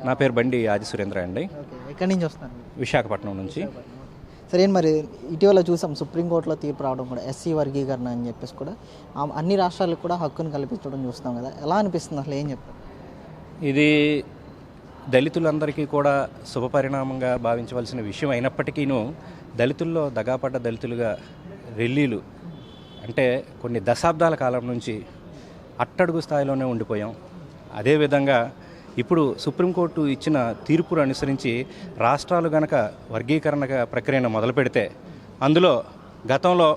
నా పేరు బండి ఆది సురేంద్ర అండి. ఎక్కడి నుంచి వస్తాను? విశాఖపట్నం నుంచి. సరే, మరి ఇటీవల చూసాం సుప్రీంకోర్టులో తీర్పు రావడం కూడా ఎస్సీ వర్గీకరణ అని చెప్పేసి కూడా అన్ని రాష్ట్రాలకు కూడా హక్కును కల్పించడం చూస్తాం కదా, ఎలా అనిపిస్తుంది అసలు, ఏం చెప్తారు? ఇది దళితులందరికీ కూడా శుభపరిణామంగా భావించవలసిన విషయం అయినప్పటికీను దళితుల్లో దగాపడ్డ దళితులుగా రెల్లీలు అంటే కొన్ని దశాబ్దాల కాలం నుంచి అట్టడుగు స్థాయిలోనే ఉండిపోయాం. అదేవిధంగా ఇప్పుడు సుప్రీంకోర్టు ఇచ్చిన తీర్పును అనుసరించి రాష్ట్రాలు గనక వర్గీకరణ ప్రక్రియను మొదలు పెడితే అందులో గతంలో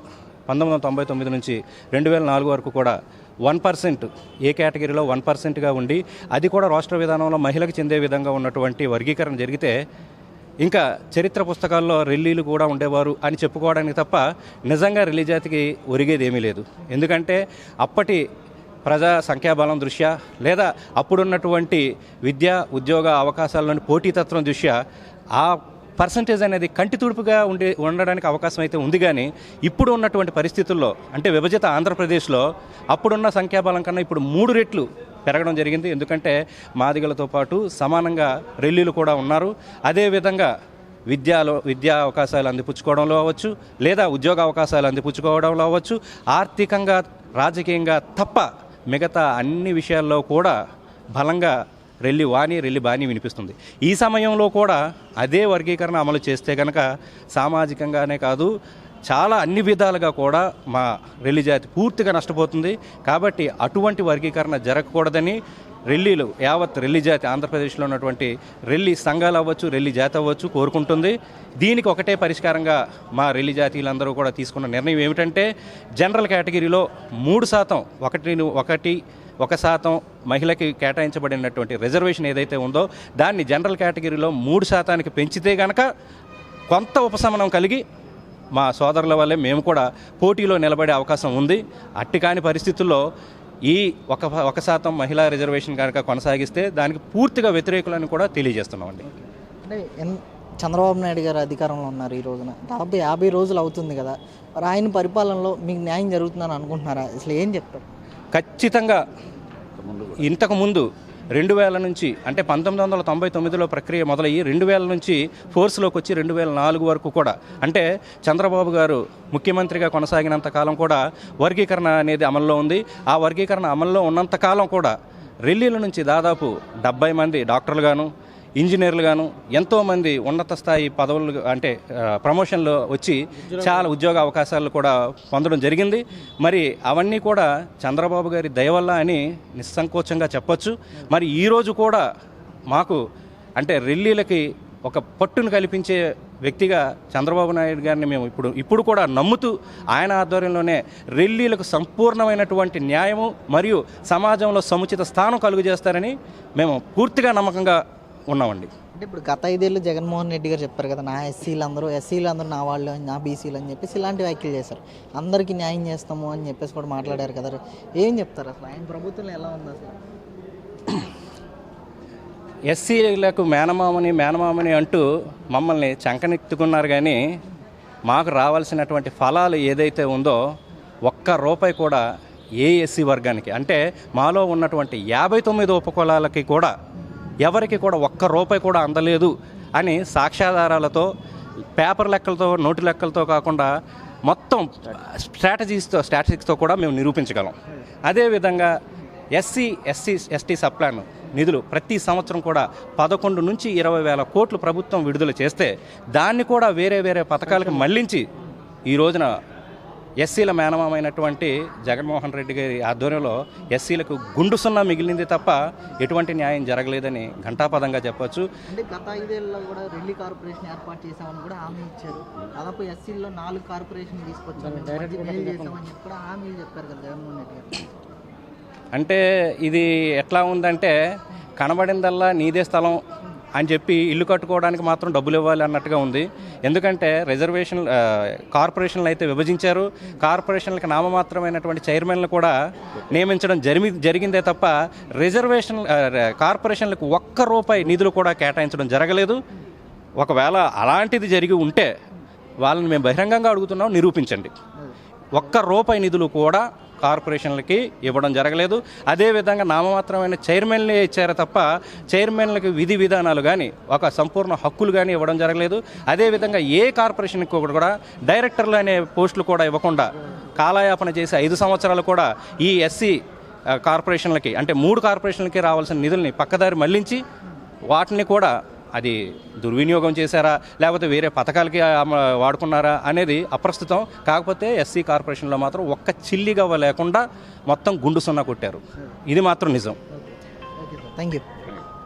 1999 నుంచి 2004 వరకు కూడా 1% ఏ కేటగిరీలో 1%గా ఉండి అది కూడా రాష్ట్ర విధానంలో మహిళకు చెందే విధంగా ఉన్నటువంటి వర్గీకరణ జరిగితే ఇంకా చరిత్ర పుస్తకాల్లో రెల్లీలు కూడా ఉండేవారు అని చెప్పుకోవడానికి తప్ప నిజంగా రెల్లి జాతికి ఒరిగేది ఏమీ లేదు. ఎందుకంటే అప్పటి ప్రజా సంఖ్యాబలం దృష్ట్యా లేదా అప్పుడున్నటువంటి విద్యా ఉద్యోగ అవకాశాల్లోని పోటీతత్వం దృష్ట్యా ఆ పర్సంటేజ్ అనేది కంటి తుడుపుగా ఉండడానికి అవకాశం అయితే ఉంది. కానీ ఇప్పుడు ఉన్నటువంటి పరిస్థితుల్లో అంటే విభజిత ఆంధ్రప్రదేశ్లో అప్పుడున్న సంఖ్యాబలం కన్నా ఇప్పుడు 3 రెట్లు పెరగడం జరిగింది. ఎందుకంటే మాదిగలతో పాటు సమానంగా రెల్లీలు కూడా ఉన్నారు. అదేవిధంగా విద్యా అవకాశాలు అందిపుచ్చుకోవడంలో అవ్వచ్చు, లేదా ఉద్యోగ అవకాశాలు అందిపుచ్చుకోవడంలో అవ్వచ్చు, ఆర్థికంగా రాజకీయంగా తప్ప మిగతా అన్ని విషయాల్లో కూడా బలంగా రెల్లి వాణి రెల్లి బాణి వినిపిస్తుంది. ఈ సమయంలో కూడా అదే వర్గీకరణ అమలు చేస్తే కనుక సామాజికంగానే కాదు చాలా అన్ని విధాలుగా కూడా మా రెల్లి జాతి పూర్తిగా నష్టపోతుంది. కాబట్టి అటువంటి వర్గీకరణ జరగకూడదని రెల్లీలు యావత్ రెల్లి జాతి ఆంధ్రప్రదేశ్లో ఉన్నటువంటి రెల్లి సంఘాలు అవ్వచ్చు, రెల్లి జాతి అవ్వచ్చు కోరుకుంటుంది. దీనికి ఒకటే పరిష్కారంగా మా రెల్లి జాతీయులందరూ కూడా తీసుకున్న నిర్ణయం ఏమిటంటే జనరల్ కేటగిరీలో 3% 1% మహిళకి కేటాయించబడినటువంటి రిజర్వేషన్ ఏదైతే ఉందో దాన్ని జనరల్ కేటగిరీలో 3%కి పెంచితే గనక కొంత ఉపశమనం కలిగి మా సోదరుల వల్లే మేము కూడా పోటీలో నిలబడే అవకాశం ఉంది. అట్టి కాని పరిస్థితుల్లో ఈ 1% మహిళా రిజర్వేషన్ కనుక కొనసాగిస్తే దానికి పూర్తిగా వ్యతిరేకులని కూడా తెలియజేస్తున్నామండి. అంటే చంద్రబాబు నాయుడు గారు అధికారంలో ఉన్నారు ఈ రోజున, దాదాపు 50 రోజులు అవుతుంది కదా, మరి ఆయన పరిపాలనలో మీకు న్యాయం జరుగుతుందని అనుకుంటున్నారా? అసలు ఏం చెప్తారు? ఖచ్చితంగా ఇంతకుముందు 2000 నుంచి అంటే 1999లో ప్రక్రియ మొదలయ్యి 2000 నుంచి ఫోర్స్లోకి వచ్చి 2004 వరకు కూడా అంటే చంద్రబాబు గారు ముఖ్యమంత్రిగా కొనసాగినంత కాలం కూడా వర్గీకరణ అనేది అమల్లో ఉంది. ఆ వర్గీకరణ అమల్లో ఉన్నంతకాలం కూడా రెల్లీల నుంచి దాదాపు 70 మంది డాక్టర్లు గాను ఇంజనీర్లు గాను ఎంతోమంది ఉన్నత స్థాయి పదవులు అంటే ప్రమోషన్లు వచ్చి చాలా ఉద్యోగ అవకాశాలు కూడా పొందడం జరిగింది. మరి అవన్నీ కూడా చంద్రబాబు గారి దయ వల్ల అని నిస్సంకోచంగా చెప్పొచ్చు. మరి ఈరోజు కూడా మాకు అంటే రెల్లీలకి ఒక పట్టును కల్పించే వ్యక్తిగా చంద్రబాబు నాయుడు గారిని మేము ఇప్పుడు కూడా నమ్ముతూ ఆయన ఆధ్వర్యంలోనే రెల్లీలకు సంపూర్ణమైనటువంటి న్యాయము మరియు సమాజంలో సముచిత స్థానం కలుగు చేస్తారని మేము పూర్తిగా నమ్మకంగా ఉన్నామండి. అంటే ఇప్పుడు గత 5 ఏళ్ళు జగన్మోహన్ రెడ్డి గారు చెప్పారు కదా, నా ఎస్సీలు అందరూ నా వాళ్ళు, నా బీసీలు అని చెప్పేసి ఇలాంటి వ్యాఖ్యలు చేశారు. అందరికీ న్యాయం చేస్తాము అని చెప్పేసి కూడా మాట్లాడారు కదా, ఏం చెప్తారు అసలు ఆయన ప్రభుత్వంలో ఎలా ఉంది అసలు? ఎస్సీలకు మేనమామని అంటూ మమ్మల్ని చంకనెత్తుకున్నారు. కానీ మాకు రావాల్సినటువంటి ఫలాలు ఏదైతే ఉందో ₹1 కూడా ఏ ఎస్సీ వర్గానికి అంటే మాలో ఉన్నటువంటి 59 ఉపకులాలకి కూడా ఎవరికి కూడా ₹1 కూడా అందలేదు అని సాక్ష్యాధారాలతో పేపర్ లెక్కలతో నోటు లెక్కలతో కాకుండా మొత్తం స్ట్రాటజిక్స్తో కూడా మేము నిరూపించగలం. అదేవిధంగా ఎస్టీ సప్లాన్ నిధులు ప్రతి సంవత్సరం కూడా 11 నుంచి 20 వేల కోట్లు ప్రభుత్వం విడుదల చేస్తే దాన్ని కూడా వేరే పథకాలకు మళ్లించి ఈ రోజున ఎస్సీల మేనమామైనటువంటి జగన్మోహన్ రెడ్డి గారి ఆధ్వర్యంలో ఎస్సీలకు గుండు సున్నా మిగిలింది తప్ప ఎటువంటి న్యాయం జరగలేదని ఘంటాపదంగా చెప్పొచ్చు. అంటే గత 5 ఏళ్ళలో కూడా రెల్లి కార్పొరేషన్ ఏర్పాటు చేశామని కూడా హామీ ఇచ్చారు. దాదాపు ఎస్సీల్లో 4 కార్పొరేషన్ తీసుకొచ్చామని కూడా హామీలు చెప్పారు కదా జగన్మోహన్ రెడ్డి గారు. అంటే ఇది ఎట్లా ఉందంటే కనబడిందల్లా నీదే స్థలం అని చెప్పి ఇల్లు కట్టుకోవడానికి మాత్రం డబ్బులు ఇవ్వాలి అన్నట్టుగా ఉంది. ఎందుకంటే కార్పొరేషన్లు అయితే విభజించారు. కార్పొరేషన్లకు నామమాత్రమైనటువంటి చైర్మన్లు కూడా నియమించడం జరిగిందే తప్ప కార్పొరేషన్లకు ₹1 నిధులు కూడా కేటాయించడం జరగలేదు. ఒకవేళ అలాంటిది జరిగి ఉంటే వాళ్ళని మేము బహిరంగంగా అడుగుతున్నాం, నిరూపించండి. ₹1 నిధులు కూడా కార్పొరేషన్లకి ఇవ్వడం జరగలేదు. అదేవిధంగా నామమాత్రమైన చైర్మన్లే ఇచ్చారు తప్ప చైర్మన్లకి విధి విధానాలు కానీ ఒక సంపూర్ణ హక్కులు కానీ ఇవ్వడం జరగలేదు. అదేవిధంగా ఏ కార్పొరేషన్కి కూడా డైరెక్టర్లు అనే పోస్టులు కూడా ఇవ్వకుండా కాలయాపన చేసి 5 సంవత్సరాలు కూడా ఈ ఎస్సీ కార్పొరేషన్లకి అంటే 3 కార్పొరేషన్లకి రావాల్సిన నిధుల్ని పక్కదారి మళ్లించి వాటిని కూడా అది దుర్వినియోగం చేశారా లేకపోతే వేరే పథకాలకి వాడుకున్నారా అనేది అప్రస్తుతం. కాకపోతే ఎస్సీ కార్పొరేషన్లో మాత్రం ఒక్క చిల్లిగవ్వ లేకుండా మొత్తం గుండు సున్నా కొట్టారు. ఇది మాత్రం నిజం. Thank you.